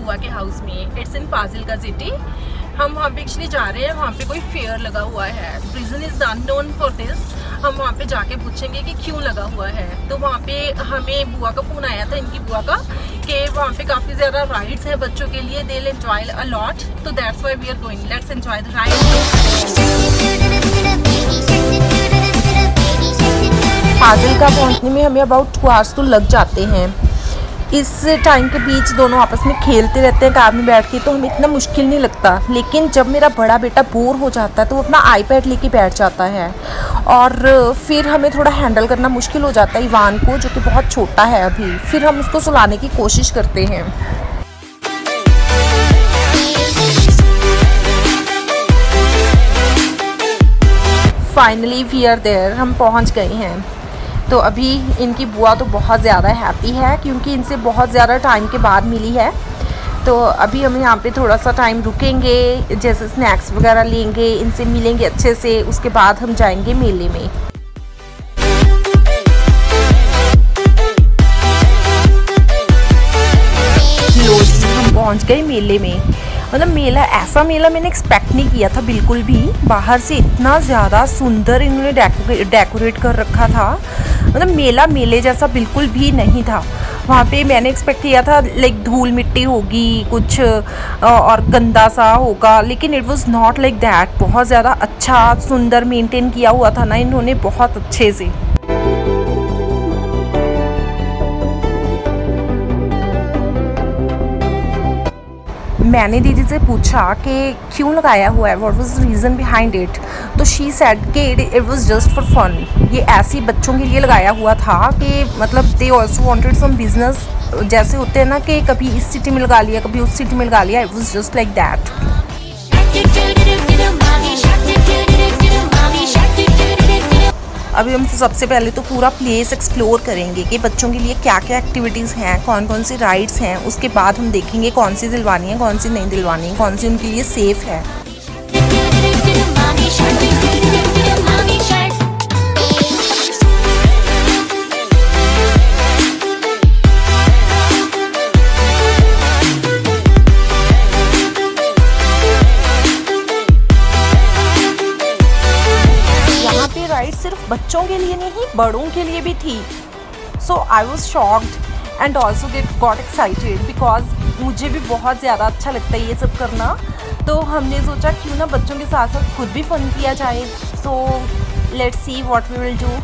बुआ के हाउस में। It's in Fazilka city. हम वहाँ पे एक्चुअली जा रहे हैं, वहाँ पे कोई फेयर लगा हुआ है। Reason is unknown for this. हम वहाँ पे जाके पूछेंगे कि क्यों लगा हुआ है। तो वहाँ पे हमें बुआ का फ़ोन आया था, इनकी बुआ का, कि वहाँ पे काफ़ी ज़्यादा राइड्स हैं बच्चों के लिए। They will enjoy a lot, तो that's why we are going. Let's enjoy the ride. Fazilka पहुँचने में हमें अबाउट 2 आवर्स तो लग जाते हैं। इस टाइम के बीच दोनों आपस में खेलते रहते हैं कार में बैठ के, तो हमें इतना मुश्किल नहीं लगता। लेकिन जब मेरा बड़ा बेटा बोर हो जाता है तो वो अपना आईपैड लेके बैठ जाता है, और फिर हमें थोड़ा हैंडल करना मुश्किल हो जाता है इवान को, जो कि बहुत छोटा है अभी। फिर हम उसको सुलाने की कोशिश करते हैं। फाइनली वी आर देयर, हम पहुंच गए हैं। तो अभी इनकी बुआ तो बहुत ज़्यादा हैप्पी है, क्योंकि इनसे बहुत ज़्यादा टाइम के बाद मिली है। तो अभी हम यहाँ पे थोड़ा सा टाइम रुकेंगे, जैसे स्नैक्स वगैरह लेंगे, इनसे मिलेंगे अच्छे से, उसके बाद हम जाएंगे मेले में। लो जी, हम पहुँच गए मेले में। मतलब मेला, ऐसा मेला मैंने एक्सपेक्ट नहीं किया था बिल्कुल भी। बाहर से इतना ज़्यादा सुंदर इन्होंने डेकोरेट कर रखा था। मतलब मेला मेले जैसा बिल्कुल भी नहीं था। वहाँ पे मैंने एक्सपेक्ट किया था लाइक धूल मिट्टी होगी कुछ और गंदा सा होगा, लेकिन it was not like that. बहुत ज़्यादा अच्छा सुंदर मेंटेन किया हुआ था ना इन्होंने, बहुत अच्छे से। मैंने दीदी से पूछा कि क्यों लगाया हुआ है, what was reason behind it. तो शी सेड कि it was just for fun. ये ऐसे बच्चों के लिए लगाया हुआ था कि मतलब they also wanted some business, जैसे होते हैं ना कि कभी इस सिटी में लगा लिया, कभी उस सिटी में लगा लिया। It was just like that. अभी हम सबसे पहले तो पूरा प्लेस एक्सप्लोर करेंगे कि बच्चों के लिए क्या क्या एक्टिविटीज़ हैं, कौन कौन सी राइड्स हैं। उसके बाद हम देखेंगे कौन सी दिलवानी है, कौन सी नहीं दिलवानी है, कौन सी उनके लिए सेफ़ है। राइड सिर्फ बच्चों के लिए नहीं, बड़ों के लिए भी थी। So I was shocked and also got excited, because मुझे भी बहुत ज़्यादा अच्छा लगता है ये सब करना। तो हमने सोचा क्यों ना बच्चों के साथ साथ खुद भी फन किया जाए। So let's see what we will do.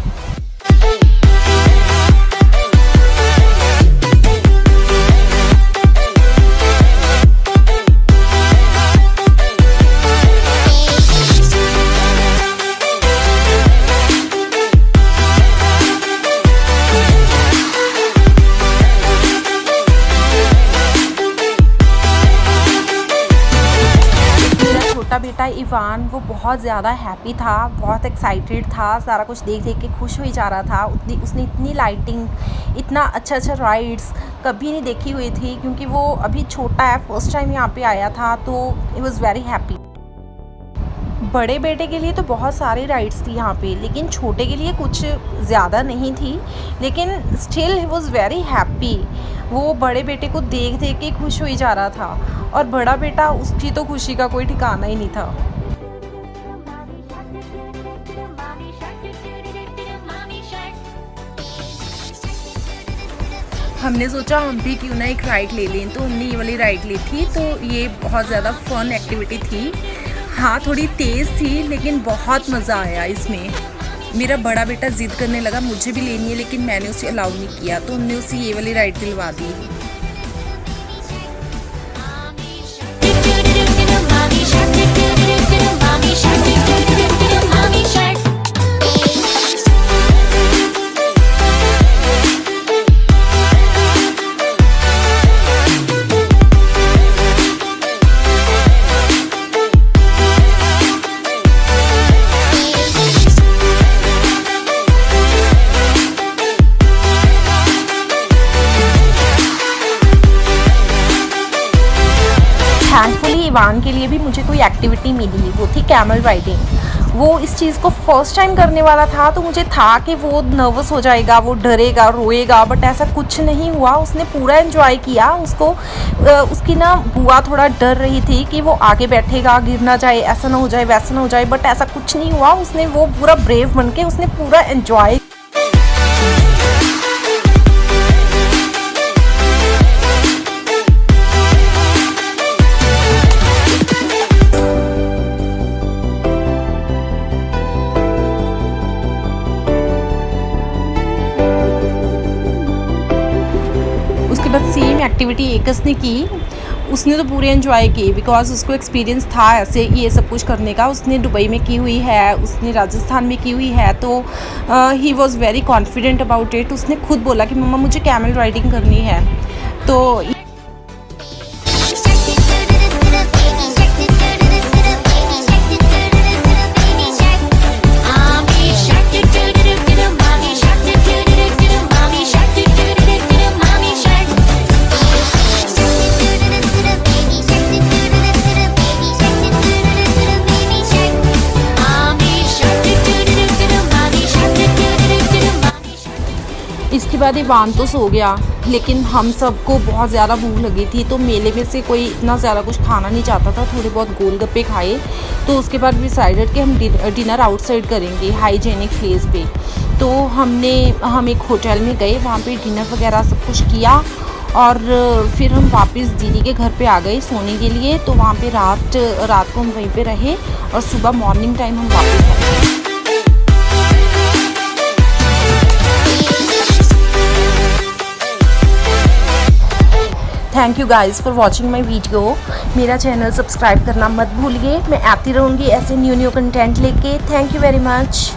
बेटा इवान वो बहुत ज़्यादा हैप्पी था, बहुत एक्साइटेड था, सारा कुछ देख देख के खुश हो ही जा रहा था। उसने इतनी लाइटिंग, इतना अच्छा अच्छा राइड्स कभी नहीं देखी हुई थी, क्योंकि वो अभी छोटा है, फर्स्ट टाइम यहाँ पे आया था। तो ही वॉज़ वेरी हैप्पी। बड़े बेटे के लिए तो बहुत सारी राइड्स थी यहाँ पे, लेकिन छोटे के लिए कुछ ज़्यादा नहीं थी, लेकिन still he was very happy. वो बड़े बेटे को देख देख के खुश हो ही जा रहा था, और बड़ा बेटा, उसकी तो खुशी का कोई ठिकाना ही नहीं था। हमने सोचा हम भी क्यों ना एक राइड ले लें, तो हमने ये वाली राइड ली थी। तो ये बहुत ज़्यादा फन एक्टिविटी थी। हाँ, थोड़ी तेज़ थी, लेकिन बहुत मज़ा आया इसमें। मेरा बड़ा बेटा ज़िद करने लगा मुझे भी लेनी है, लेकिन मैंने उसे अलाउ नहीं किया, तो हमने उसे ये वाली राइड दिलवा दी। थैंकफुली इवान के लिए भी मुझे कोई एक्टिविटी मिली, वो थी कैमल राइडिंग। वो इस चीज़ को फर्स्ट टाइम करने वाला था, तो मुझे था कि वो नर्वस हो जाएगा, वो डरेगा, रोएगा, बट ऐसा कुछ नहीं हुआ। उसने पूरा एंजॉय किया। उसको उसकी ना बुआ थोड़ा डर रही थी कि वो आगे बैठेगा, गिर ना जाए, ऐसा ना हो जाए, वैसा ना हो जाए, बट ऐसा कुछ नहीं हुआ। उसने वो पूरा ब्रेव बन के उसने पूरा एंजॉय। उसके बाद सेम एक्टिविटी एकस ने की। उसने तो पूरे एंजॉय की बिकॉज उसको एक्सपीरियंस था ऐसे ये सब कुछ करने का। उसने दुबई में की हुई है, उसने राजस्थान में की हुई है, तो he was very confident about it. उसने खुद बोला कि मम्मा मुझे कैमल राइडिंग करनी है। तो इसके बाद इवान तो सो गया, लेकिन हम सबको बहुत ज़्यादा भूख लगी थी, तो मेले में से कोई इतना ज़्यादा कुछ खाना नहीं चाहता था। थोड़े बहुत गोलगप्पे खाए, तो उसके बाद डिसाइडेड कि हम डिनर आउटसाइड करेंगे हाइजेनिक प्लेस पे। तो हम एक होटल में गए, वहाँ पे डिनर वगैरह सब कुछ किया, और फिर हम वापस दीदी के घर पे आ गए सोने के लिए। तो वहाँ पे रात को हम वहीं पे रहे, और सुबह मॉर्निंग टाइम हम वापस आए। Thank you guys for watching my video. मेरा चैनल सब्सक्राइब करना मत भूलिए। मैं आती रहूँगी ऐसे न्यू कंटेंट लेके। Thank you very much.